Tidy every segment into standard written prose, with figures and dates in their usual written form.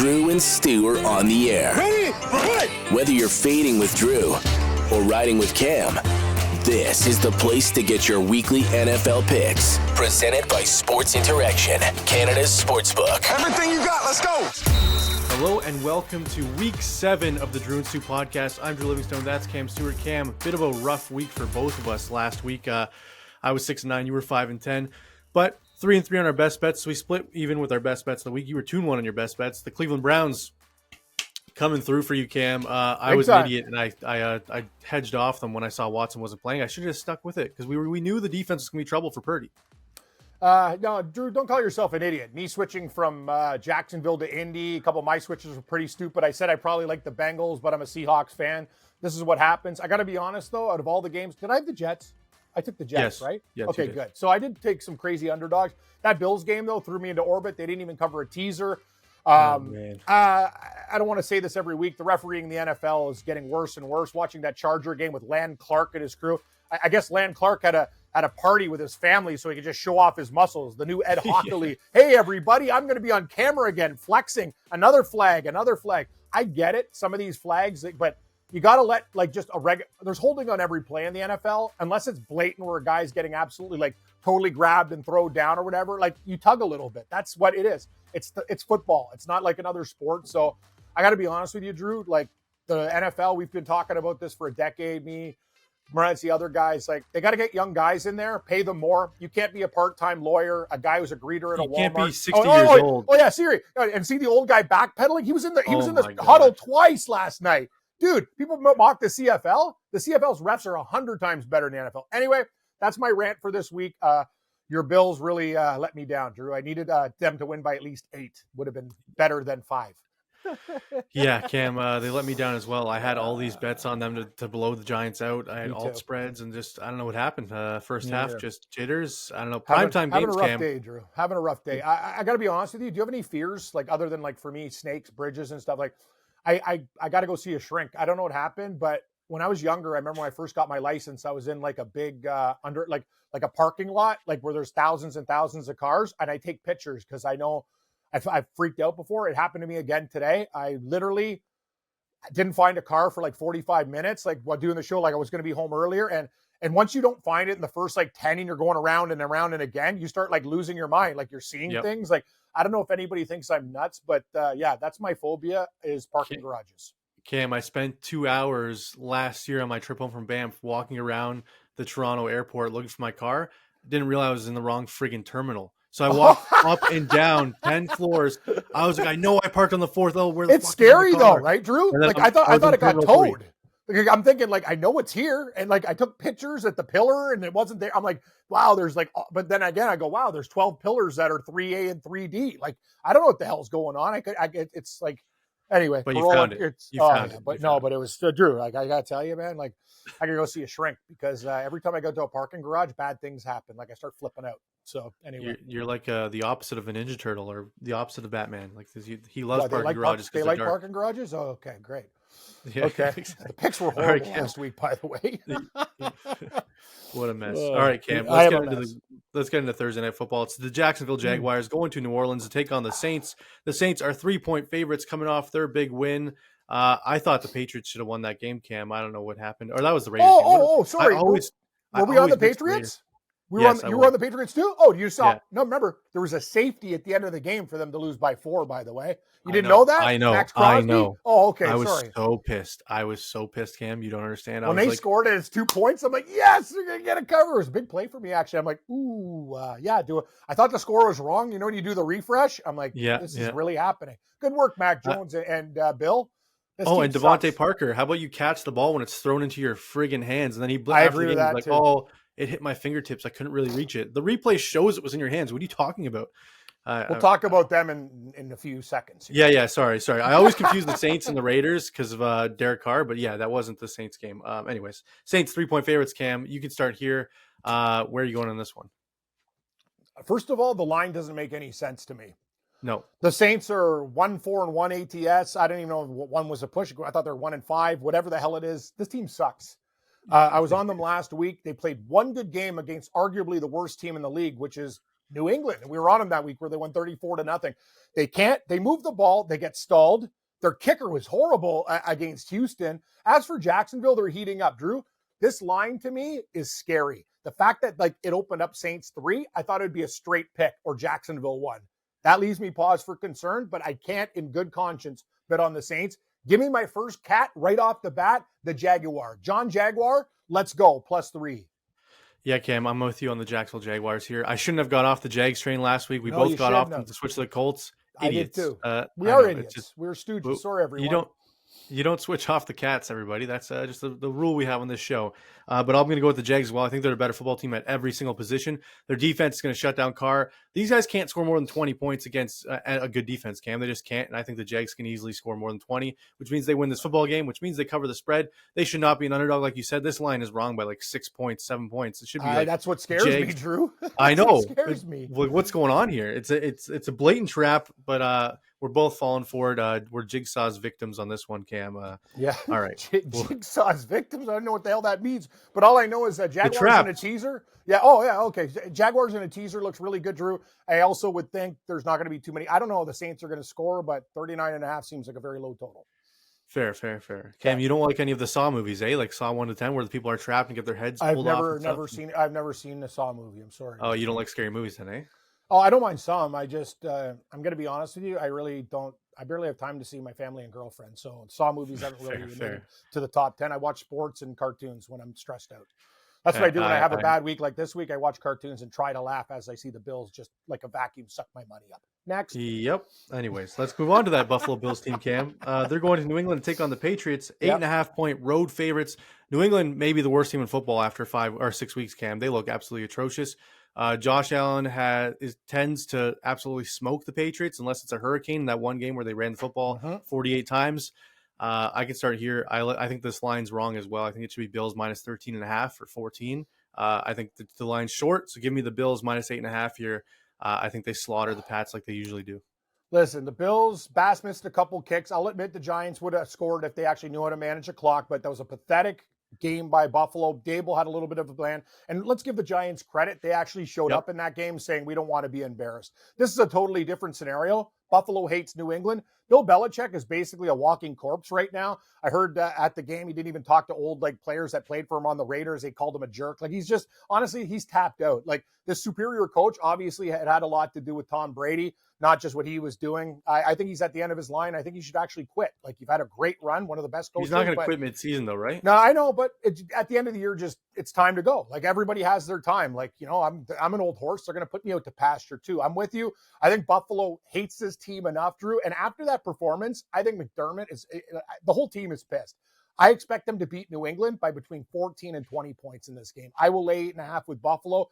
Drew and Stu are on the air. Ready? Right. Whether you're fading with Drew or riding with Cam, this is the place to get your weekly NFL picks. Presented by Sports Interaction, Canada's sportsbook. Everything you got, let's go. Hello and welcome to week 7 of the Drew and Stu podcast. I'm Drew Livingstone, that's Cam Stewart. Cam, bit of a rough week for both of us last week. I was 6-9, you were 5-10, but 3-3 on our best bets. So we split even with our best bets of the week. You were 2-1 on your best bets. The Cleveland Browns coming through for you, Cam. I was an idiot, and I hedged off them when I saw Watson wasn't playing. I should have stuck with it because we knew the defense was going to be trouble for Purdy. No, Drew, don't call yourself an idiot. Me switching from Jacksonville to Indy, a couple of my switches were pretty stupid. I said I probably like the Bengals, but I'm a Seahawks fan. This is what happens. I got to be honest, though, out of all the games, did I have the Jets? I took the Jets, Yes. right? Yes, okay, good. So I did take some crazy underdogs. That Bills game, though, threw me into orbit. They didn't even cover a teaser. Man. I don't want to say this every week. The refereeing in the NFL is getting worse and worse. Watching that Charger game with Land Clark and his crew. I guess Land Clark had a party with his family so he could just show off his muscles. The new Ed Hockley. Yeah. Hey, everybody, I'm going to be on camera again, flexing. Another flag. I get it, some of these flags, but you got to let just there's holding on every play in the NFL, unless it's blatant where a guy's getting absolutely totally grabbed and thrown down or whatever. You tug a little bit. That's what it is. It's football. It's not like another sport. So I got to be honest with you, Drew, the NFL, we've been talking about this for a decade. Me, Moretz, the other guys, they got to get young guys in there, pay them more. You can't be a part-time lawyer, a guy who's a greeter at a Walmart. You can't be 60 years old. Oh yeah, Siri. And see the old guy backpedaling? He was in the huddle twice last night. Dude, people mock the CFL. The CFL's refs are 100 times better than the NFL. Anyway, that's my rant for this week. Your Bills really let me down, Drew. I needed them to win by at least 8. Would have been better than 5. Yeah, Cam, they let me down as well. I had all these bets on them to blow the Giants out. I had alt spreads and just, I don't know what happened. First half, just jitters. I don't know. Primetime games, Having a rough Cam. day, Drew. Having a rough day. I got to be honest with you. Do you have any fears, other than, for me, snakes, bridges, and stuff? I got to go see a shrink. I don't know what happened, but when I was younger, I remember when I first got my license, I was in a big a parking lot, where there's thousands and thousands of cars, and I take pictures because I know I've freaked out before. It happened to me again today. I literally didn't find a car for 45 minutes, while doing the show, I was going to be home earlier. And once you don't find it in the first 10 and you're going around and around and again, you start losing your mind. You're seeing things. I don't know if anybody thinks I'm nuts, but yeah, that's my phobia is parking garages. Cam, I spent 2 hours last year on my trip home from Banff walking around the Toronto airport looking for my car. Didn't realize I was in the wrong friggin' terminal. So I walked up and down 10 floors. I was I know I parked on the 4th level. Where the it's scary though, right, Drew? I thought it got towed. I'm thinking I know it's here. And I took pictures at the pillar and it wasn't there. I'm wow, there's but then again, I go, wow, there's 12 pillars that are 3A and 3D. I don't know what the hell's going on. It's anyway. But you found it. But it was Drew. I got to tell you, man, I got to go see a shrink because every time I go to a parking garage, bad things happen. I start flipping out. So anyway, you're the opposite of a Ninja Turtle or the opposite of Batman. He loves parking garages. They like parking garages. Oh, okay, great. Yeah, okay, exactly. The picks were horrible last week, by the way. What a mess! All right, Cam. Let's get into Thursday Night Football. It's the Jacksonville Jaguars going to New Orleans to take on the Saints. The Saints are 3-point favorites coming off their big win. I thought the Patriots should have won that game, Cam. I don't know what happened, or that was the Raiders. Sorry. Were we on the Patriots? You were on the Patriots too? Oh, you saw? Yeah. No, remember, there was a safety at the end of the game for them to lose by 4, by the way. You didn't know that? I know. Max Crosby? I know. Oh, okay. I was sorry. so pissed. Cam. You don't understand. When they scored and it's 2 points, I'm yes, they're going to get a cover. It was a big play for me, actually. I'm ooh, yeah, do it. I thought the score was wrong. When you do the refresh, I'm this is really happening. Good work, Mac Jones and Bill. And Devontae Parker. How about you catch the ball when it's thrown into your friggin' hands? And then I agree with that, too. It hit my fingertips. I couldn't really reach it. The replay shows it was in your hands. What are you talking about? We'll talk about them in a few seconds. Yeah. Sorry. I always confuse the Saints and the Raiders because of Derek Carr. But yeah, that wasn't the Saints game. Anyways, Saints 3-point favorites. Cam, you can start here. Where are you going on this one? First of all, the line doesn't make any sense to me. No. The Saints are 1-4-1 ATS. I didn't even know what one was a push. I thought they were 1-5. Whatever the hell it is, this team sucks. I was on them last week. They played one good game against arguably the worst team in the league, which is New England. And we were on them that week where they won 34-0. They move the ball. They get stalled. Their kicker was horrible against Houston. As for Jacksonville, they're heating up. Drew, this line to me is scary. The fact that it opened up Saints 3, I thought it would be a straight pick or Jacksonville 1. That leaves me pause for concern, but I can't in good conscience bet on the Saints. Give me my first cat right off the bat, the Jaguar. John Jaguar, let's go, +3. Yeah, Cam, I'm with you on the Jacksonville Jaguars here. I shouldn't have got off the Jags train last week. We No, both you got off shouldn't have. to switch to the Colts. I Idiots. did too. We I are know, idiots. We're stooges. Sorry, everyone. You don't switch off the cats, everybody. That's just the rule we have on this show. But I'm going to go with the Jags as well. I think they're a better football team at every single position. Their defense is going to shut down Carr. These guys can't score more than 20 points against a good defense, Cam. They just can't. And I think the Jags can easily score more than 20, which means they win this football game, which means they cover the spread. They should not be an underdog. Like you said, this line is wrong by 6 points, 7 points. It should be that's what scares me, Drew. I know. What scares me. What's going on here? It's a blatant trap, but we're both falling for it. We're Jigsaw's victims on this one, Cam. Yeah. All right. Jigsaw's victims? I don't know what the hell that means. But all I know is that Jaguars in a teaser. Yeah. Oh, yeah. Okay. Jaguars in a teaser looks really good, Drew. I also would think there's not going to be too many. I don't know how the Saints are going to score, but 39.5 seems like a very low total. Fair. Cam, you don't like any of the Saw movies, eh? Like Saw 1 to 10, where the people are trapped and get their heads pulled off? I've never seen the Saw movie. I'm sorry. Oh, you don't like scary movies then, eh? Oh, I don't mind some. I just, I'm going to be honest with you. I really don't. I barely have time to see my family and girlfriend. So Saw movies haven't really made it to the top 10. I watch sports and cartoons when I'm stressed out. That's what I do when I have a bad week like this week. I watch cartoons and try to laugh as I see the Bills just like a vacuum suck my money up. Next. Yep. Anyways, let's move on to that Buffalo Bills team, Cam. They're going to New England to take on the Patriots. 8.5-point road favorites. New England may be the worst team in football after 5 or 6 weeks, Cam. They look absolutely atrocious. Josh Allen tends to absolutely smoke the Patriots unless it's a hurricane. That one game where they ran the football 48 times. I can start here. I think this line's wrong as well. I think it should be Bills minus 13.5 or 14. I think the line's short, so give me the Bills minus 8.5 here. I think they slaughter the Pats like they usually do. Listen, the Bills, Bass missed a couple kicks. I'll admit the Giants would have scored if they actually knew how to manage a clock, but that was a pathetic game by Buffalo. Dable had a little bit of a plan. And let's give the Giants credit. They actually showed up in that game saying, we don't want to be embarrassed. This is a totally different scenario. Buffalo hates New England. Bill Belichick is basically a walking corpse right now. I heard at the game, he didn't even talk to old players that played for him on the Raiders. They called him a jerk. He's just, honestly, he's tapped out. The superior coach obviously had a lot to do with Tom Brady, not just what he was doing. I think he's at the end of his line. I think he should actually quit. You've had a great run, one of the best coaches. He's not going to quit mid-season though, right? No, I know, but at the end of the year, it's time to go. Everybody has their time. I'm an old horse. They're going to put me out to pasture too. I'm with you. I think Buffalo hates this team enough, Drew. And after that performance, I think McDermott the whole team is pissed. I expect them to beat New England by between 14 and 20 points in this game. I will lay 8.5 with Buffalo,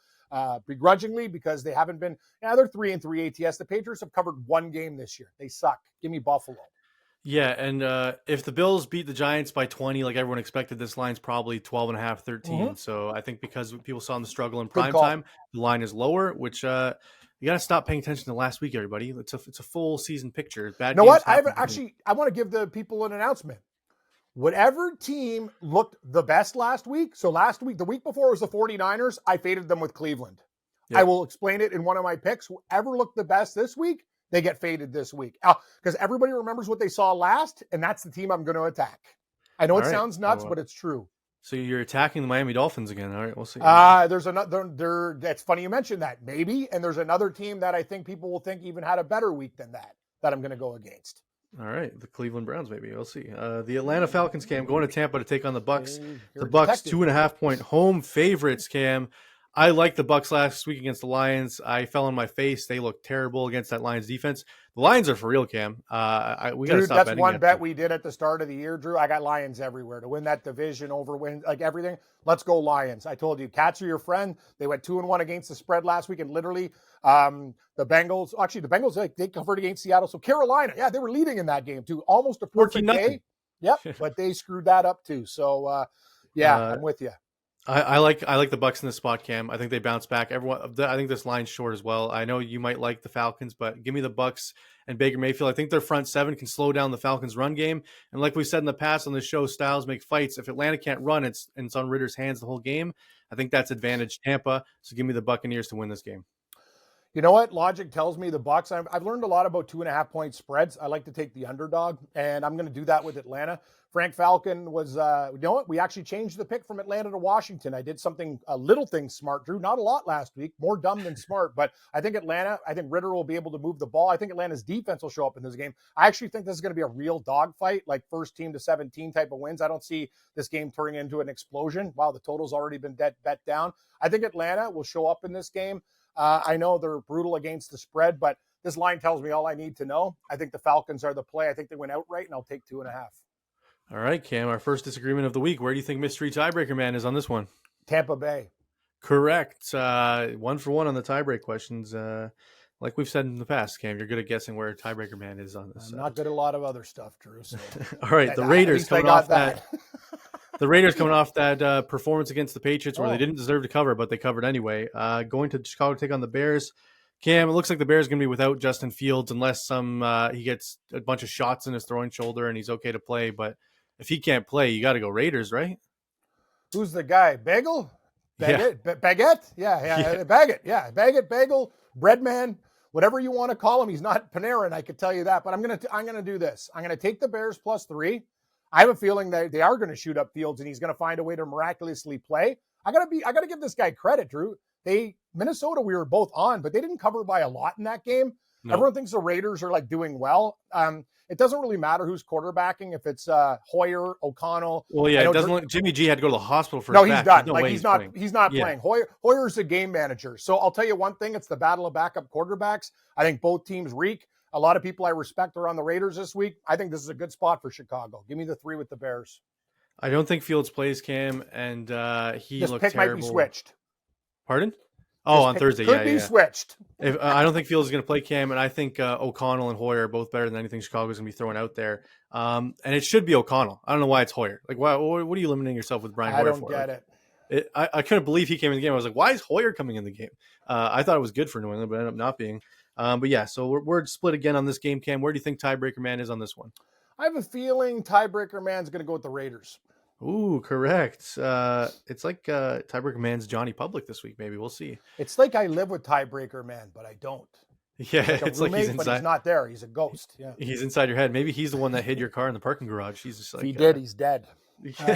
begrudgingly, because they haven't been. They're 3-3 ATS. The Patriots have covered one game this year. They suck. Give me Buffalo. Yeah, and if the Bills beat the Giants by 20, like everyone expected, this line's probably 12.5, 13. So I think because people saw them struggle in prime time, the line is lower, which you got to stop paying attention to last week, everybody. It's a full season picture. Bad. You know what? I want to give the people an announcement. Whatever team looked the best last week, so last week, the week before was the 49ers, I faded them with Cleveland. Yep. I will explain it in one of my picks. Whoever looked the best this week, they get faded this week. Because everybody remembers what they saw last, and that's the team I'm going to attack. I know sounds nuts, but it's true. So you're attacking the Miami Dolphins again. All right, we'll see. There's another. That's funny you mentioned that. Maybe. And there's another team that I think people will think even had a better week than that I'm going to go against. All right, the Cleveland Browns, maybe. We'll see. The Atlanta Falcons, Cam, going to Tampa to take on the Bucks. The Bucks, 2.5-point home favorites, Cam. I liked the Bucks last week against the Lions. I fell on my face. They looked terrible against that Lions defense. The Lions are for real, Cam. We got to stop betting. That's one bet we did at the start of the year, Drew. I got Lions everywhere to win that division, everything. Let's go Lions. I told you, Cats are your friend. They went 2-1 against the spread last week, and literally the Bengals, they covered against Seattle. So Carolina, they were leading in that game too. Almost a perfect day. Yep, but they screwed that up too. So, I'm with you. I like the Bucks in this spot, Cam. I think they bounce back. I think this line's short as well. I know you might like the Falcons, but give me the Bucks and Baker Mayfield. I think their front seven can slow down the Falcons' run game. And like we said in the past on the show, styles make fights. If Atlanta can't run, it's on Ritter's hands the whole game. I think that's advantage Tampa. So give me the Buccaneers to win this game. You know what? Logic tells me the Bucks. I've learned a lot about 2.5-point spreads. I like to take the underdog, and I'm going to do that with Atlanta. Frank Falcon was, you know what? We actually changed the pick from Atlanta to Washington. I did a little thing smart, Drew. Not a lot last week. More dumb than smart. But I think Ritter will be able to move the ball. I think Atlanta's defense will show up in this game. I actually think this is going to be a real dogfight, like first team to 17 type of wins. I don't see this game turning into an explosion. Wow, the total's already been bet down. I think Atlanta will show up in this game. I know they're brutal against the spread, but this line tells me all I need to know. I think the Falcons are the play. I think they win outright, and I'll take 2.5. All right, Cam, our first disagreement of the week. Where do you think Mystery Tiebreaker Man is on this one? Tampa Bay. Correct. 1 for 1 on the tiebreak questions. Like we've said in the past, Cam, you're good at guessing where Tiebreaker Man is on this. I'm not good at a lot of other stuff, Drew. So. All right, the Raiders coming off that. The Raiders coming off that performance against the Patriots where they didn't deserve to cover, but they covered anyway. Going to Chicago to take on the Bears. Cam, it looks like the Bears are going to be without Justin Fields unless he gets a bunch of shots in his throwing shoulder and he's okay to play. But if he can't play, you got to go Raiders, right? Who's the guy? Bagel? Baguette? Yeah. Baguette? Yeah. Baguette. Yeah. Baguette, bagel, breadman, whatever you want to call him. He's not Panarin, I could tell you that. But I'm gonna do this. I'm gonna take the Bears +3. I have a feeling that they are going to shoot up Fields and he's going to find a way to miraculously play. I got to give this guy credit, Drew. Minnesota, we were both on, but they didn't cover by a lot in that game. No. Everyone thinks the Raiders are like doing well. It doesn't really matter who's quarterbacking, if it's Hoyer, O'Connell. Well, yeah, it doesn't. Jimmy G had to go to the hospital for. No, he's done. No he's not playing. Hoyer's a game manager. So I'll tell you one thing: it's the battle of backup quarterbacks. I think both teams reek. A lot of people I respect are on the Raiders this week. I think this is a good spot for Chicago. Give me the 3 with the Bears. I don't think Fields plays, Cam, and he this looked pick terrible. Might be switched. Pardon? Oh, on Thursday, could be switched. I don't think Fields is going to play, Cam, and I think O'Connell and Hoyer are both better than anything Chicago's going to be throwing out there. And it should be O'Connell. I don't know why it's Hoyer. Like, why? What are you limiting yourself with Brian Hoyer for? I don't get it. I couldn't believe he came in the game. I was like, why is Hoyer coming in the game? I thought it was good for New England, but it ended up not being. But yeah, so we're split again on this game, Cam. Where do you think Tiebreaker Man is on this one? I have a feeling Tiebreaker Man's going to go with the Raiders. Ooh, correct. It's like Tiebreaker Man's Johnny Public this week. Maybe we'll see. It's like I live with Tiebreaker Man, but I don't. Yeah, it's like he's inside. But he's not there. He's a ghost. Yeah, he's inside your head. Maybe he's the one that hid your car in the parking garage. He's just like he did. He's dead.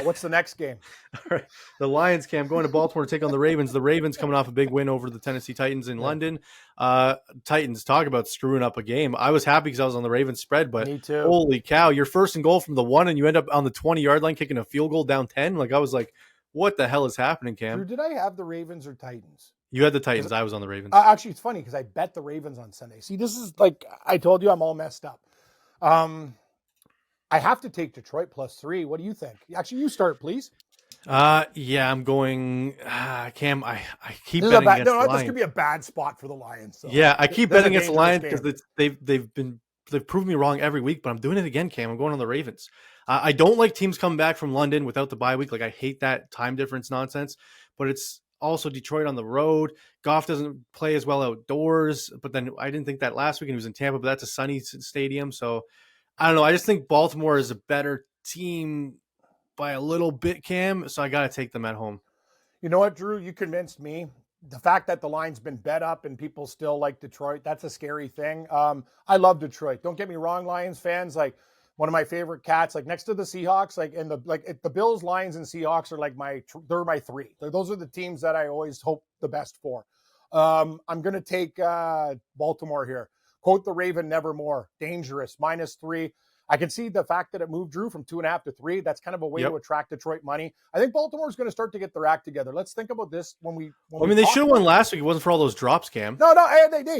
What's the next game? All right. The Lions, Cam, going to Baltimore to take on the Ravens. The Ravens coming off a big win over the Tennessee Titans in London. Titans, talk about screwing up a game. I was happy because I was on the Ravens spread, but me too. Holy cow, you're first and goal from the 1 and you end up on the 20-yard line kicking a field goal down 10. Like, I was like, what the hell is happening, Cam? Drew, did I have the Ravens or Titans? You had the Titans. I was on the Ravens. Actually, it's funny because I bet the Ravens on Sunday. See, this is like I told you, I'm all messed up. I have to take Detroit +3. What do you think? Actually, you start, please. Yeah, I'm going. Cam, I keep betting against the Lions. This could be a bad spot for the Lions. So. Yeah, I keep betting against the Lions because they've proven me wrong every week. But I'm doing it again, Cam. I'm going on the Ravens. I don't like teams coming back from London without the bye week. Like, I hate that time difference nonsense. But it's also Detroit on the road. Goff doesn't play as well outdoors. But then I didn't think that last week, and he was in Tampa. But that's a sunny stadium, so. I don't know. I just think Baltimore is a better team by a little bit, Cam. So I got to take them at home. You know what, Drew? You convinced me. The fact that the line's been bet up and people still like Detroit, that's a scary thing. I love Detroit. Don't get me wrong, Lions fans. Like, one of my favorite cats, like next to the Seahawks, the Bills, Lions, and Seahawks are like they're my 3. Those are the teams that I always hope the best for. I'm going to take Baltimore here. Quote the Raven, nevermore. Dangerous. -3. I can see the fact that it moved Drew from 2.5 to 3. That's kind of a way to attract Detroit money. I think Baltimore's going to start to get their act together. Let's think about this they should have won last week. It wasn't for all those drops, Cam. No,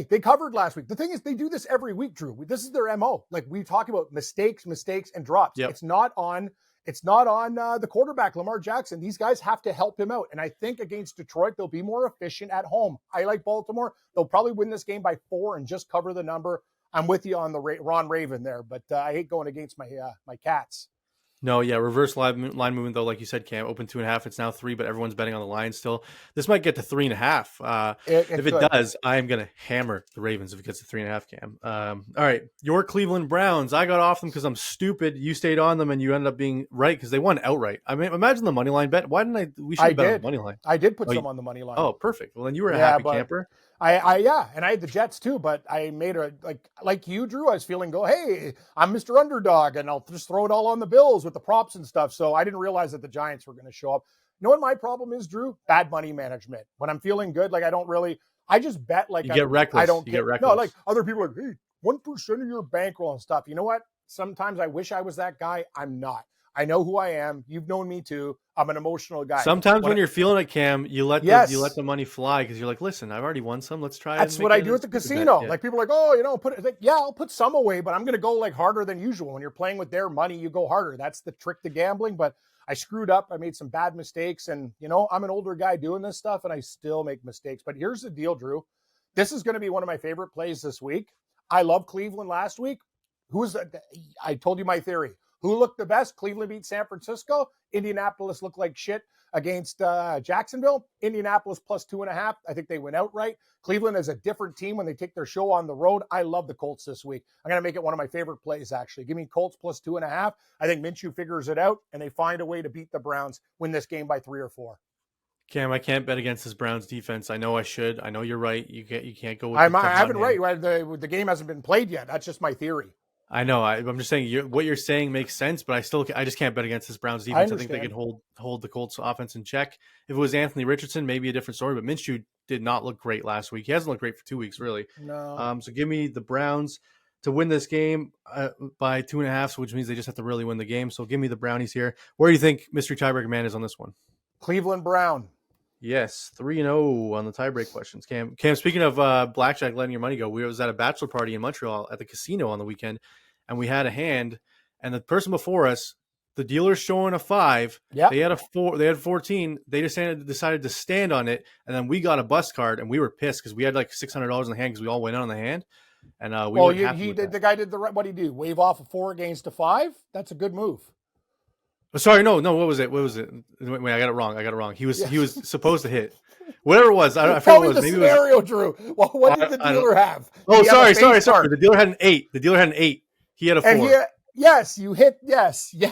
they covered last week. The thing is, they do this every week, Drew. This is their MO. Like, we talk about mistakes, and drops. Yep. It's not on the quarterback, Lamar Jackson. These guys have to help him out. And I think against Detroit, they'll be more efficient at home. I like Baltimore. They'll probably win this game by 4 and just cover the number. I'm with you on the Ron Raven there, but I hate going against my Cats. No, yeah, reverse line movement, though, like you said, Cam, open 2.5. It's now 3, but everyone's betting on the Lions still. This might get to 3.5. If it does, I am going to hammer the Ravens if it gets to 3.5, Cam. All right, your Cleveland Browns. I got off them because I'm stupid. You stayed on them, and you ended up being right because they won outright. I mean, imagine the money line bet. Why didn't I? We should have bet on the money line. I did put some on the money line. Oh, perfect. Well, then you were a happy camper. Yeah, and I had the Jets too, but I made like you, Drew. I was feeling hey, I'm Mr. Underdog, and I'll just throw it all on the Bills with the props and stuff. So I didn't realize that the Giants were going to show up. You know what my problem is, Drew? Bad money management. When I'm feeling good, I just bet like you get reckless. I don't get reckless. No, like other people are hey, 1% of your bankroll and stuff. You know what? Sometimes I wish I was that guy. I'm not. I know who I am. You've known me too. I'm an emotional guy. Sometimes when you're feeling it, Cam, you let the money fly because you're like, listen, I've already won some. Let's try it. That's what I do at the casino. Like people are like, oh, I'll put some away, but I'm going to go like harder than usual. When you're playing with their money, you go harder. That's the trick to gambling. But I screwed up. I made some bad mistakes, and I'm an older guy doing this stuff, and I still make mistakes. But here's the deal, Drew. This is going to be one of my favorite plays this week. I love Cleveland last week. I told you my theory. Who looked the best? Cleveland beat San Francisco. Indianapolis looked like shit against Jacksonville. Indianapolis plus 2.5. I think they went outright. Cleveland is a different team when they take their show on the road. I love the Colts this week. I'm going to make it one of my favorite plays, actually. Give me Colts plus 2.5. I think Minshew figures it out, and they find a way to beat the Browns, win this game by 3 or 4. Cam, I can't bet against this Browns defense. I know I should. I know you're right. You can't go with I haven't right. The game hasn't been played yet. That's just my theory. I know. I'm just saying what you're saying makes sense, but I just can't bet against this Browns defense. I think they can hold the Colts offense in check. If it was Anthony Richardson, maybe a different story. But Minshew did not look great last week. He hasn't looked great for 2 weeks, really. No. So give me the Browns to win this game by 2.5, which means they just have to really win the game. So give me the Brownies here. Where do you think mystery tiebreaker man is on this one? Cleveland Brown. Yes, 3-0 on the tiebreak questions. Cam, speaking of blackjack letting your money go, we was at a bachelor party in Montreal at the casino on the weekend, and we had a hand, and the person before us, the dealer's showing a 5. Yeah. They had 14. They decided to stand on it, and then we got a bus card, and we were pissed because we had like $600 in the hand because we all went in on the hand. And the guy did what did he do? Wave off a 4 against a 5? That's a good move. Sorry, no. What was it? Wait, I got it wrong. He was supposed to hit. Whatever it was, I forgot what it was. Maybe scenario, Drew. Well, what did the dealer have? Oh, sorry. The dealer had an 8. He had a 4. Yes, you hit. Yes. You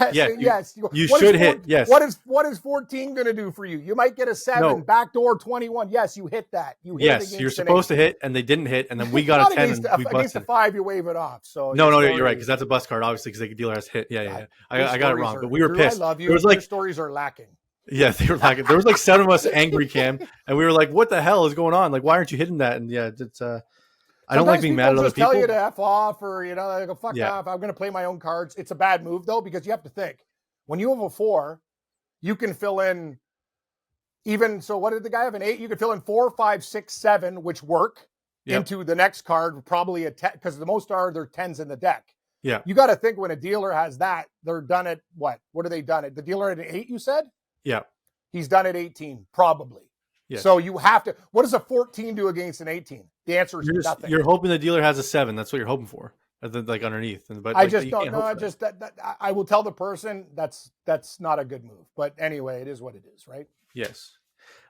should hit. Yes. What is 14 going to do for you? You might get a 7. No. Backdoor 21. Yes, you hit that. You're supposed to hit, and they didn't hit, and then we got a 10. And we busted. Against a 5, you wave it off. So no, you're right because that's a bus card, obviously, because the dealer has hit. Yeah. I got it wrong, but we were pissed. I love you. Your stories are lacking. Yeah, they were lacking. There was like 7 of us angry, Cam, and we were like, "What the hell is going on? Like, why aren't you hitting that?" And yeah, it's I don't like being mad at other people. Tell you to F off or, like a fuck off. I'm going to play my own cards. It's a bad move, though, because you have to think. When you have a 4, you can fill in even. So what did the guy have? An 8? You can fill in 4, 5, 6, 7, which work into the next card, probably a 10, because the most are their 10s in the deck. Yeah. You got to think when a dealer has that, they're done at what? What are they done at? The dealer at an 8, you said? Yeah. He's done at 18, probably. Yes. So you have to. What does a 14 do against an 18? The answer is nothing. You're hoping the dealer has a 7. That's what you're hoping for, like underneath. But I just don't know. I will tell the person that's not a good move. But anyway, it is what it is, right? Yes,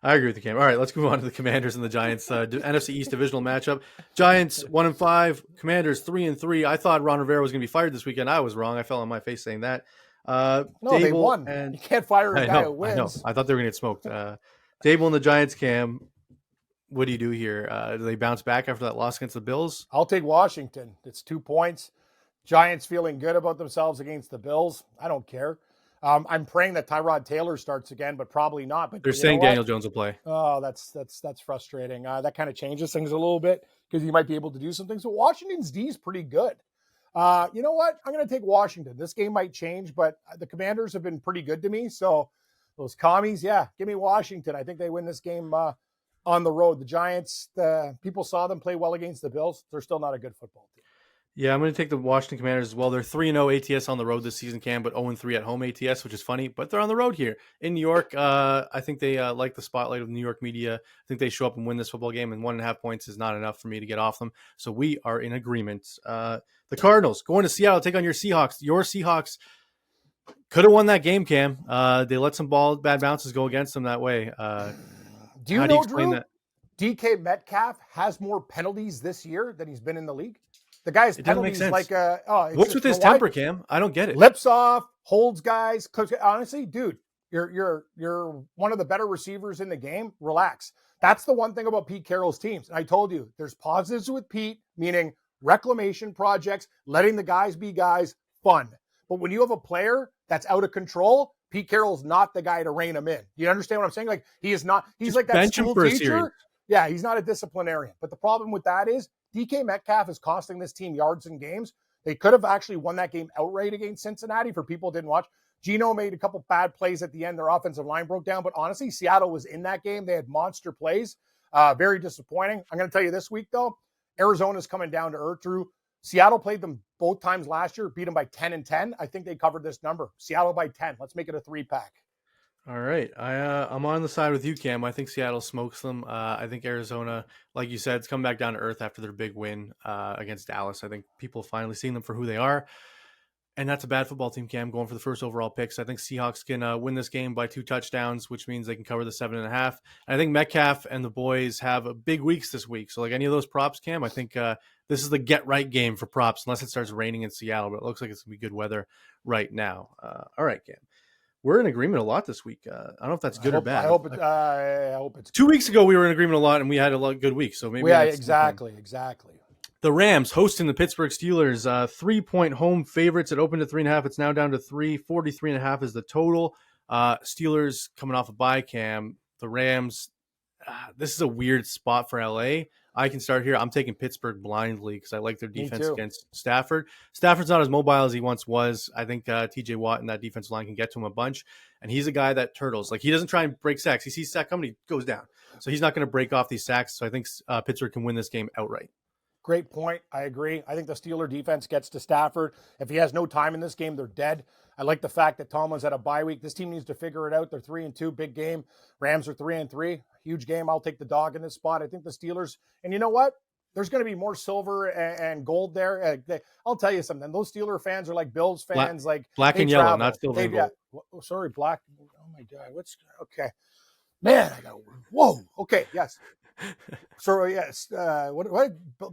I agree with you, Cam. All right, let's move on to the Commanders and the Giants. NFC East divisional matchup. Giants 1-5, Commanders 3-3. I thought Ron Rivera was going to be fired this weekend. I was wrong. I fell on my face saying that. No, they won. And you can't fire a guy who wins. I thought they were going to get smoked. Dable and the Giants, Cam, what do you do here? Do they bounce back after that loss against the Bills? I'll take Washington. It's 2 points. Giants feeling good about themselves against the Bills. I don't care. I'm praying that Tyrod Taylor starts again, but probably not. But they're saying Daniel Jones will play. Oh, that's frustrating. That kind of changes things a little bit because you might be able to do some things. But Washington's D is pretty good. You know what? I'm going to take Washington. This game might change, but the Commanders have been pretty good to me. So those commies, give me Washington. I think they win this game on the road. The Giants, people saw them play well against the Bills. They're still not a good football team. Yeah, I'm going to take the Washington Commanders as well. They're 3-0 ATS on the road this season, Cam, but 0-3 at home ATS, which is funny. But they're on the road here in New York. I think they like the spotlight of New York media. I think they show up and win this football game, and 1.5 points is not enough for me to get off them. So we are in agreement. The Cardinals going to Seattle, take on your Seahawks. Your Seahawks could have won that game, Cam. They let some bad bounces go against them that way. Do you know, Drew? DK Metcalf has more penalties this year than he's been in the league. The guy's penalties like what's with his temper, Cam? I don't get it. Lips off, holds guys. Honestly, dude, You're one of the better receivers in the game. Relax. That's the one thing about Pete Carroll's teams. And I told you, there's positives with Pete, meaning reclamation projects, letting the guys be guys, fun. But when you have a player that's out of control, Pete Carroll's not the guy to rein him in. You understand what I'm saying? Like, he is not. He's just like that school teacher. Yeah, he's not a disciplinarian. But the problem with that is DK Metcalf is costing this team yards in games. They could have actually won that game outright against Cincinnati for people who didn't watch. Geno made a couple bad plays at the end. Their offensive line broke down. But honestly, Seattle was in that game. They had monster plays. Very disappointing. I'm going to tell you this week, though, Arizona's coming down to earth, Drew. Seattle played them both times last year, beat them by 10 and 10. I think they covered this number. Seattle by 10. Let's make it a 3-pack. All right. I'm on the side with you, Cam. I think Seattle smokes them. I think Arizona, like you said, it's come back down to earth after their big win against Dallas. I think people finally seeing them for who they are. And that's a bad football team, Cam, going for the first overall picks. I think Seahawks can win this game by 2 touchdowns, which means they can cover the 7.5. And I think Metcalf and the boys have big weeks this week. So, like any of those props, Cam, I think this is the get-right game for props, unless it starts raining in Seattle. But it looks like it's going to be good weather right now. All right, Cam. We're in agreement a lot this week. I don't know if that's good or bad. I hope it's 2 weeks ago, we were in agreement a lot, and we had a lot of good weeks. So maybe exactly. The Rams hosting the Pittsburgh Steelers, 3-point home favorites. It opened at 3.5. It's now down to 3. 43.5 is the total. Steelers coming off a bye, Cam. The Rams, this is a weird spot for LA. I can start here. I'm taking Pittsburgh blindly because I like their defense against Stafford. Stafford's not as mobile as he once was. I think TJ Watt and that defensive line can get to him a bunch. And he's a guy that turtles. Like, he doesn't try and break sacks. He sees sack coming, he goes down. So he's not going to break off these sacks. So I think Pittsburgh can win this game outright. Great point. I agree. I think the Steeler defense gets to Stafford. If he has no time in this game, they're dead. I like the fact that Tomlin's had a bye week. This team needs to figure it out. They're 3-2, big game. Rams are 3-3, huge game. I'll take the dog in this spot. I think the Steelers, and you know what? There's going to be more silver and gold there. I'll tell you something. Those Steeler fans are like Bills fans, black and yellow, not silver and gold. Sorry, black. Oh my God. Okay. Man, whoa. Okay. Yes. So yes, what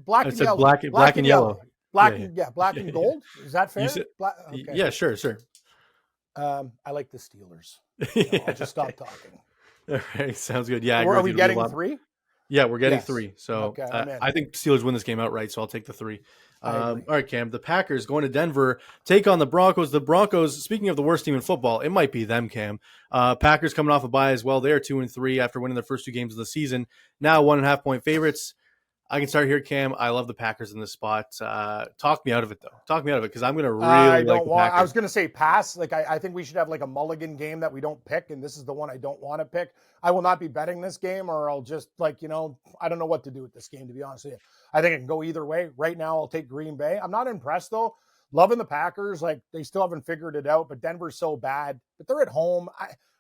black and yellow. Black and yellow. Black and gold. Is that fair? Okay. Yeah, sure. I like the Steelers. I'll just stop talking. All right, sounds good. Yeah, are we getting 3? Yeah, we're getting 3. So okay, I think Steelers win this game outright. So I'll take the 3. All right, Cam. The Packers going to Denver, take on the Broncos. The Broncos, speaking of the worst team in football, it might be them, Cam. Packers coming off a bye as well. They are 2-3 after winning their first 2 games of the season. Now 1.5-point favorites. I can start here, Cam. I love the Packers in this spot. Talk me out of it, though. Talk me out of it, because I'm going to really like the Packers. I was going to say pass. I think we should have like a mulligan game that we don't pick, and this is the one I don't want to pick. I will not be betting this game, or I'll just I don't know what to do with this game, to be honest with you. I think it can go either way. Right now, I'll take Green Bay. I'm not impressed, though. Loving the Packers. They still haven't figured it out, but Denver's so bad. But they're at home.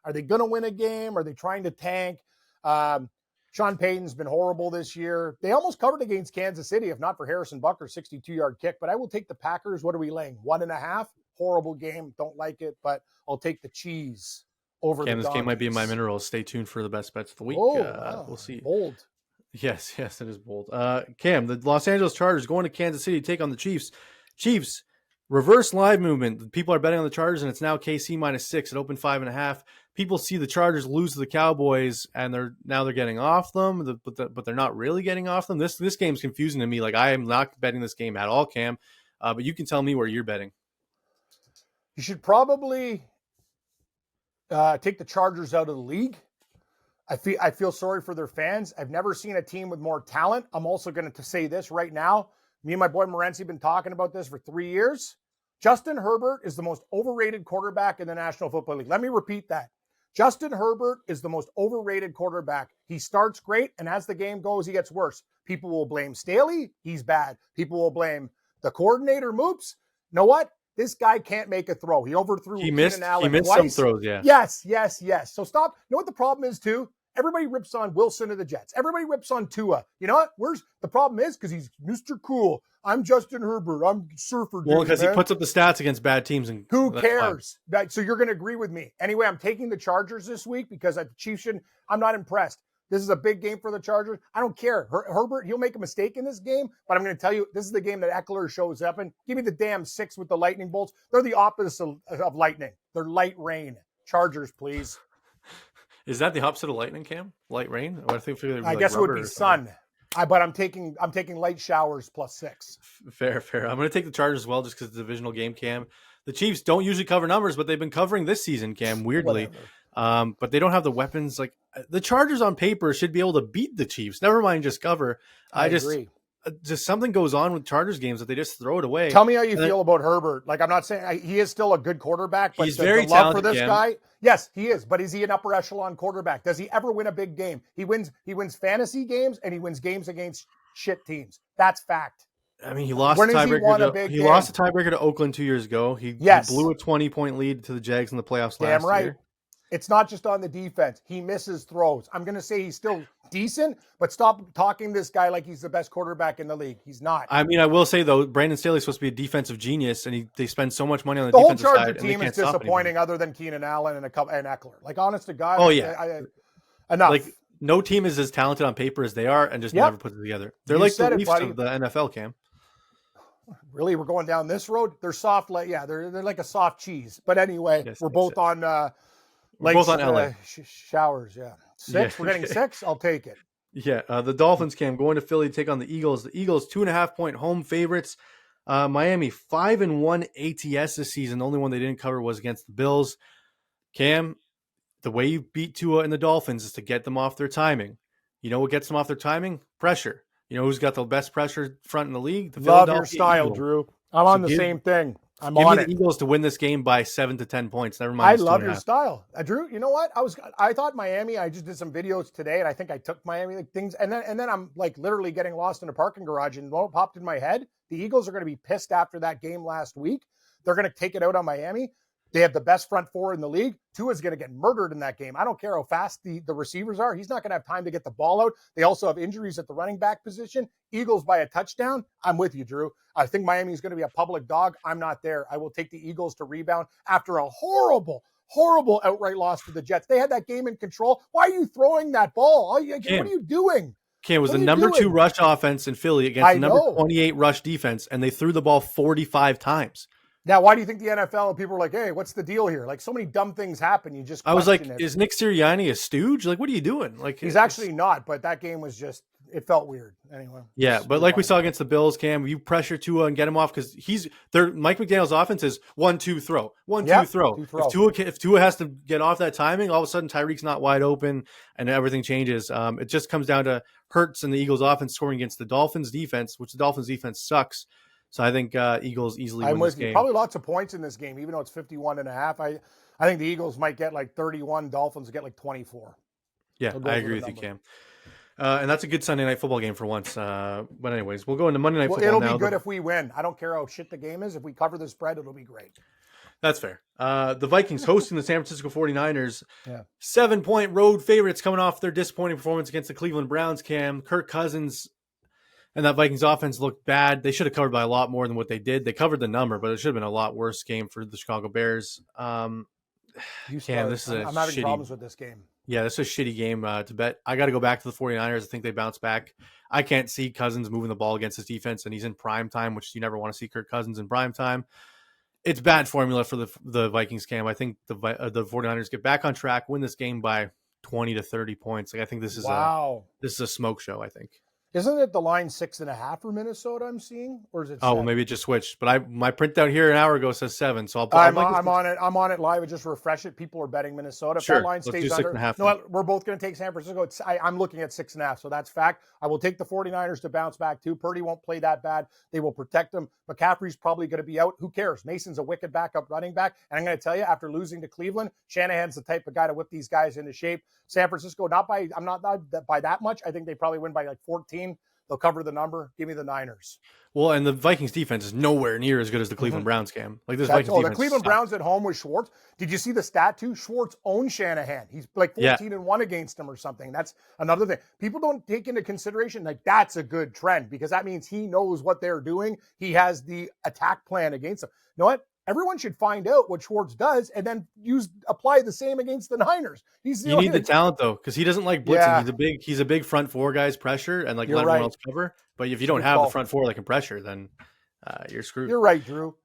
Are they going to win a game? Are they trying to tank? Sean Payton's been horrible this year. They almost covered against Kansas City, if not for Harrison Butker's 62-yard kick. But I will take the Packers. What are we laying? 1.5? Horrible game. Don't like it, but I'll take the cheese over Cam, the this game might be in my minerals. Stay tuned for the best bets of the week. We'll see. Bold. Yes, it is bold. Cam, the Los Angeles Chargers going to Kansas City to take on the Chiefs. Chiefs, reverse live movement. People are betting on the Chargers, and it's now KC -6. It opened 5.5. People see the Chargers lose to the Cowboys, and they're getting off them, but they're not really getting off them. This game's confusing to me. I am not betting this game at all, Cam. But you can tell me where you're betting. You should probably take the Chargers out of the league. I feel sorry for their fans. I've never seen a team with more talent. I'm also going to say this right now. Me and my boy Morency have been talking about this for 3 years. Justin Herbert is the most overrated quarterback in the National Football League. Let me repeat that. Justin Herbert is the most overrated quarterback. He starts great, and as the game goes, he gets worse. People will blame Staley. He's bad. People will blame the coordinator, Moops. You know what? This guy can't make a throw. He overthrew Keenan Allen twice. Some throws, yeah. Yes. So stop. You know what the problem is, too? Everybody rips on Wilson of the Jets. Everybody rips on Tua. You know what? The problem is because he's Mr. Cool. I'm Justin Herbert. I'm Surfer. Well, because he puts up the stats against bad teams. And who cares? So you're going to agree with me. Anyway, I'm taking the Chargers this week because the Chiefs I'm not impressed. This is a big game for the Chargers. I don't care. Herbert, he'll make a mistake in this game, but I'm going to tell you, this is the game that Eckler shows up in. Give me the damn 6 with the lightning bolts. They're the opposite of lightning. They're light rain. Chargers, please. Is that the opposite of lightning, Cam? Light rain? I think I guess it would be sun. But I'm taking light showers +6. Fair. I'm going to take the Chargers as well, just because it's a divisional game, Cam. The Chiefs don't usually cover numbers, but they've been covering this season, Cam, weirdly. But they don't have the weapons. Like the Chargers on paper should be able to beat the Chiefs. Never mind just cover. I agree. Just something goes on with Chargers games that they just throw it away. Tell me how you feel about Herbert. Like, I'm not saying he is still a good quarterback, but he's very talented for this guy. Yes, he is. But is he an upper echelon quarterback? Does he ever win a big game? He wins fantasy games and he wins games against shit teams. That's fact. I mean, he lost the tiebreaker. He lost a tiebreaker to Oakland 2 years ago. He blew a 20-point lead to the Jags in the playoffs last year. It's not just on the defense. He misses throws. I'm going to say he's still decent, but stop talking this guy like he's the best quarterback in the league. He's not. I mean, I will say, though, Brandon Staley's supposed to be a defensive genius, and they spend so much money on the defensive side. The whole Charger team is disappointing other than Keenan Allen and Eckler. Like, honest to God. Oh, yeah. Enough. Like, no team is as talented on paper as they are and just never put it together. They're like the Leafs of the NFL, Cam. Really? We're going down this road? They're soft. They're like a soft cheese. But anyway, we're both on... We're both on LA. Showers, yeah. 6? We're getting 6? I'll take it. Yeah, the Dolphins, Cam, going to Philly to take on the Eagles. The Eagles, 2.5-point home favorites. Miami, 5-1 ATS this season. The only one they didn't cover was against the Bills. Cam, the way you beat Tua and the Dolphins is to get them off their timing. You know what gets them off their timing? Pressure. You know who's got the best pressure front in the league? The Love your style, Eagles. Drew. I'm on the same thing. Give me the Eagles to win this game by 7 to 10 points. Never mind. I love your style, Drew. You know what? I thought Miami. I just did some videos today, and I think I took Miami things, and then I'm like literally getting lost in a parking garage, and what popped in my head? The Eagles are going to be pissed after that game last week. They're going to take it out on Miami. They have the best front four in the league. Tua's going to get murdered in that game. I don't care how fast the receivers are. He's not going to have time to get the ball out. They also have injuries at the running back position. Eagles by a touchdown. I'm with you, Drew. I think Miami is going to be a public dog. I'm not there. I will take the Eagles to rebound after a horrible outright loss to the Jets. They had that game in control. Why are you throwing that ball? What are you doing? Cam was the number 2 rush offense in Philly against the number 28 rush defense, and they threw the ball 45 times. Now, why do you think the NFL, people are like, hey, what's the deal here? Like, so many dumb things happen. You just I was like, is Nick Sirianni a stooge? Like, what are you doing? Like, he's actually not, but that game was just, it felt weird. Anyway. Yeah, but like we saw against the Bills, Cam, you pressure Tua and get him off because Mike McDaniel's offense is 1-2 throw. 1-2 throw. If Tua has to get off that timing, all of a sudden Tyreek's not wide open and everything changes. It just comes down to Hurts and the Eagles offense scoring against the Dolphins defense, which the Dolphins defense sucks. So I think Eagles easily win this game. Probably lots of points in this game, even though it's 51.5. I think the Eagles might get like 31. Dolphins get like 24. Yeah, I agree with you, Cam. And that's a good Sunday night football game for once. But anyways, we'll go into Monday night football now. It'll be good if we win. I don't care how shit the game is. If we cover the spread, it'll be great. That's fair. The Vikings hosting the San Francisco 49ers. 7-point road favorites coming off their disappointing performance against the Cleveland Browns, Cam. Kirk Cousins and that Vikings offense looked bad. They should have covered by a lot more than what they did. They covered the number, but it should have been a lot worse game for the Chicago Bears. I'm having problems with this game. Yeah, this is a shitty game to bet. I got to go back to the 49ers. I think they bounce back. I can't see Cousins moving the ball against his defense, and he's in prime time, which you never want to see Kirk Cousins in prime time. It's bad formula for the Vikings, Cam. I think the 49ers get back on track, win this game by 20 to 30 points. Like, I think this is a smoke show, I think. Isn't it the line 6.5 for Minnesota I'm seeing? Or is it 7? Oh, well, maybe it just switched. But my printout here an hour ago says 7. So I'm on it. I'm on it live. I just refresh it. People are betting Minnesota. If that line stays under, 6.5. No, we're both going to take San Francisco. I'm looking at 6.5. So that's fact. I will take the 49ers to bounce back too. Purdy won't play that bad. They will protect him. McCaffrey's probably going to be out. Who cares? Mason's a wicked backup running back. And I'm going to tell you, after losing to Cleveland, Shanahan's the type of guy to whip these guys into shape. San Francisco, not by that much. I think they probably win by like 14. They'll cover the number. Give me the Niners. Well, and the Vikings defense is nowhere near as good as the Cleveland Browns game. Like this Vikings defense. The Cleveland Browns at home with Schwartz. Did you see the stat too? Schwartz owns Shanahan. He's like 14-1 against him or something. That's another thing. People don't take into consideration like that's a good trend because that means he knows what they're doing. He has the attack plan against them. You know what? Everyone should find out what Schwartz does and then apply the same against the Niners. You need the talent though, because he doesn't like blitzing. Yeah. He's a big front four guys pressure and like let everyone else cover. But if you don't have the front four that can pressure, then you're screwed. You're right, Drew.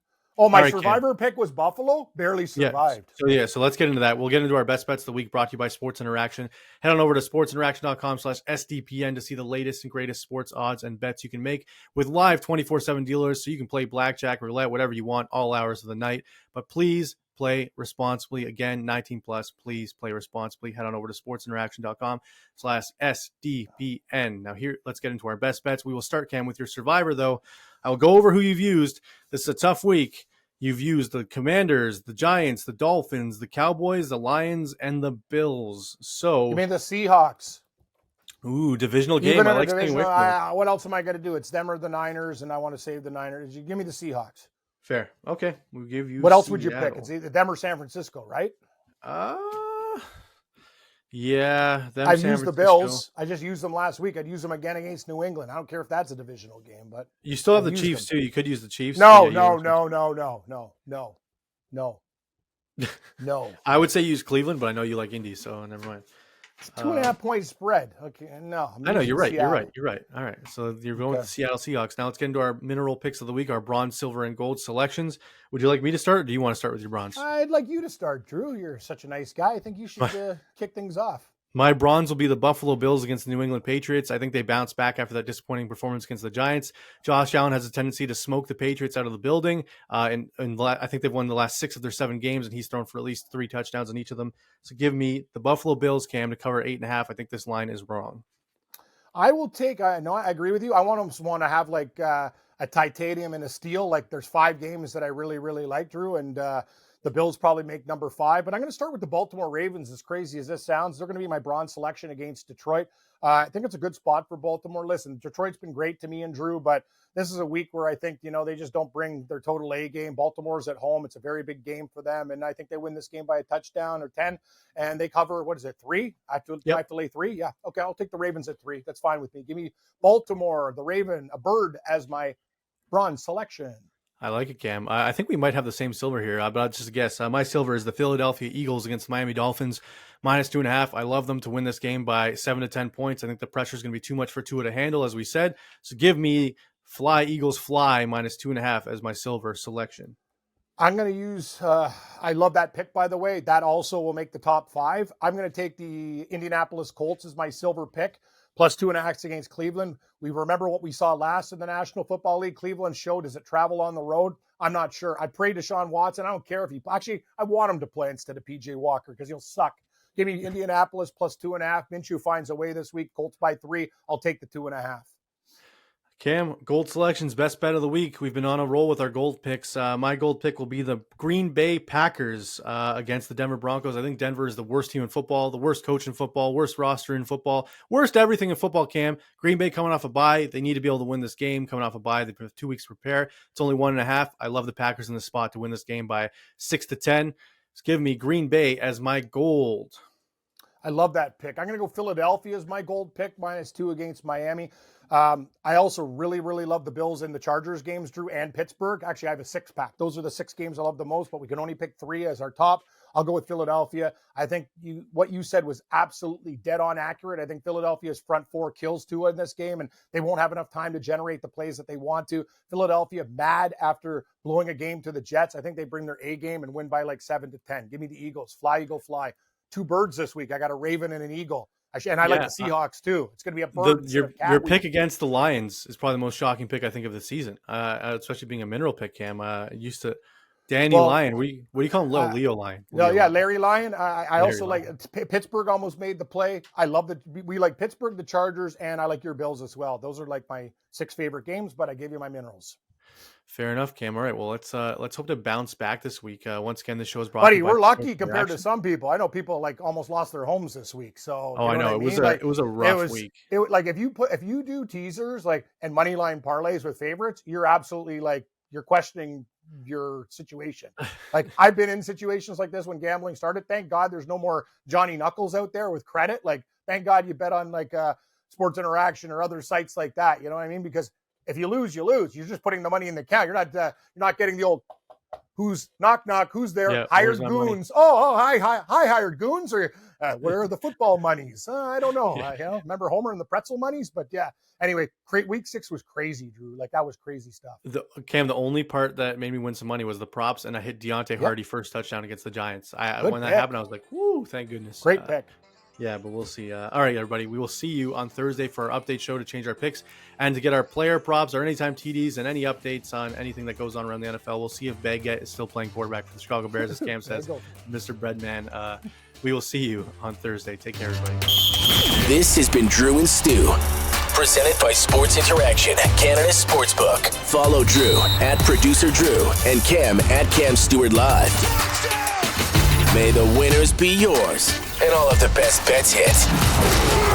Oh, my All right, Cam. survivor pick was Buffalo. Barely survived. So let's get into that. We'll get into our best bets of the week brought to you by Sports Interaction. Head on over to sportsinteraction.com/SDPN to see the latest and greatest sports odds and bets you can make with live 24/7 dealers so you can play blackjack, roulette, whatever you want, all hours of the night. But please play responsibly. Again, 19 plus. Please play responsibly. Head on over to sportsinteraction.com/SDPN. Now here, let's get into our best bets. We will start, Cam, with your survivor, though. I will go over who you've used. This is a tough week. You've used the Commanders, the Giants, the Dolphins, the Cowboys, the Lions, and the Bills. So, You mean the Seahawks? ooh, divisional game. Even I in a like staying away divisional, from it. what else am I going to do? It's them or the Niners, and I want to save the Niners. You give me the Seahawks. Fair. Okay, we'll give you. What else would you pick? Seattle. It's either them or San Francisco, right? Yeah. Them, I've San used the Francisco. Bills. I just used them last week. I'd use them again against New England. I don't care if that's a divisional game, but You still have I've the used Chiefs them. too. You could use the Chiefs. No, Yeah, no, you- no, no, no, no, no, no, no. I would say use Cleveland, but I know you like Indy, so never mind. It's 2.5 point spread. Okay, no. I'm I know using you're right. Seattle. You're right. All right. So you're going with Okay. the Seattle Seahawks. Now let's get into our mineral picks of the week, our bronze, silver, and gold selections. Would you like me to start, or do you want to start with your bronze? I'd like you to start, Drew. You're such a nice guy. I think you should kick things off. My bronze will be the Buffalo Bills against the New England Patriots. I think they bounced back after that disappointing performance against the Giants. Josh Allen has a tendency to smoke the Patriots out of the building. And I think they've won the last 6 of their 7 games, and he's thrown for at least 3 touchdowns in each of them. So give me the Buffalo Bills, Cam, to cover 8.5. I think this line is wrong. I will take. No, I agree with you. I want to have like a titanium and a steel. Like there's 5 games that I really, really like, Drew, and the Bills probably make number 5. But I'm going to start with the Baltimore Ravens. As crazy as this sounds, they're going to be my bronze selection against Detroit. I think it's a good spot for Baltimore. Listen, Detroit's been great to me and Drew, but this is a week where I think, they just don't bring their total A game. Baltimore's at home. It's a very big game for them. And I think they win this game by a touchdown or 10. And they cover, 3? I have to lay 3? Yeah. Okay, I'll take the Ravens at 3. That's fine with me. Give me Baltimore, the Raven, a bird as my bronze selection. I like it, Cam. I think we might have the same silver here, but I'll just guess. My silver is the Philadelphia Eagles against the Miami Dolphins, -2.5. I love them to win this game by 7 to 10 points. I think the pressure is going to be too much for Tua to handle, as we said. So give me Fly, Eagles, Fly, -2.5 as my silver selection. I'm going to use, I love that pick, by the way. That also will make the top 5. I'm going to take the Indianapolis Colts as my silver pick, +2.5 against Cleveland. We remember what we saw last in the National Football League. Cleveland showed, does it travel on the road? I'm not sure. I pray Deshaun Watson. I don't care if I want him to play instead of PJ Walker because he'll suck. Give me Indianapolis +2.5. Minshew finds a way this week. Colts by 3. I'll take the 2.5. Cam, gold selections, best bet of the week. We've been on a roll with our gold picks. My gold pick will be the Green Bay Packers against the Denver Broncos. I think Denver is the worst team in football, the worst coach in football, worst roster in football, worst everything in football, Cam. Green Bay coming off a bye. They need to be able to win this game. Coming off a bye, they have 2 weeks to prepare. It's only 1.5. I love the Packers in this spot to win this game by 6 to 10. Just give me Green Bay as my gold. I love that pick. I'm going to go Philadelphia as my gold pick, -2 against Miami. I also really, really love the Bills and the Chargers games, Drew, and Pittsburgh. Actually, I have a 6-pack. Those are the 6 games I love the most, but we can only pick 3 as our top. I'll go with Philadelphia. I think what you said was absolutely dead on accurate. I think Philadelphia's front 4 kills Tua in this game, and they won't have enough time to generate the plays that they want to. Philadelphia mad after blowing a game to the Jets. I think they bring their A game and win by like 7 to 10. Give me the Eagles. Fly, Eagle, fly. 2 birds this week. I got a Raven and an Eagle. I like the Seahawks too. It's going to be a bird. Your pick against the Lions is probably the most shocking pick I think of the season, especially being a mineral pick, Cam. Used to Danny Lyon. What do you call him? Leo Lyon. Larry Lyon. I also like Pittsburgh almost made the play. I love that we like Pittsburgh, the Chargers, and I like your Bills as well. Those are like my 6 favorite games, but I gave you my minerals. Fair enough, Cam. All right, well, let's hope to bounce back this week. Once again, this show is brought to you by we're lucky compared to some people. I know people like almost lost their homes this week. So I know. It was a rough week. Like if you do teasers and money line parlays with favorites, you're absolutely you're questioning your situation. Like I've been in situations like this when gambling started. Thank God there's no more Johnny Knuckles out there with credit. Like thank God you bet on Sports Interaction or other sites like that. You know what I mean? Because if you lose, you lose. You're just putting the money in the account. You're not getting the old who's knock knock, who's there? Yeah, Hired where's my money? goons. Oh, hi, hired goons. Or where are the football monies? I don't know. Remember Homer and the pretzel monies? But yeah. Anyway, week 6 was crazy, Drew. Like, that was crazy stuff. Cam, the only part that made me win some money was the props, and I hit Deontay Hardy first touchdown against the Giants. When that happened, I was like, whoo, thank goodness. Great pick. Yeah, but we'll see. All right, everybody, we will see you on Thursday for our update show to change our picks and to get our player props, our anytime TDs, and any updates on anything that goes on around the NFL. We'll see if Baguette is still playing quarterback for the Chicago Bears, as Cam says. Mr. Breadman, we will see you on Thursday. Take care, everybody. This has been Drew and Stu, presented by Sports Interaction, Canada Sportsbook. Follow Drew at Producer Drew and Cam at Cam Stewart Live. May the winners be yours and all of the best bets hit.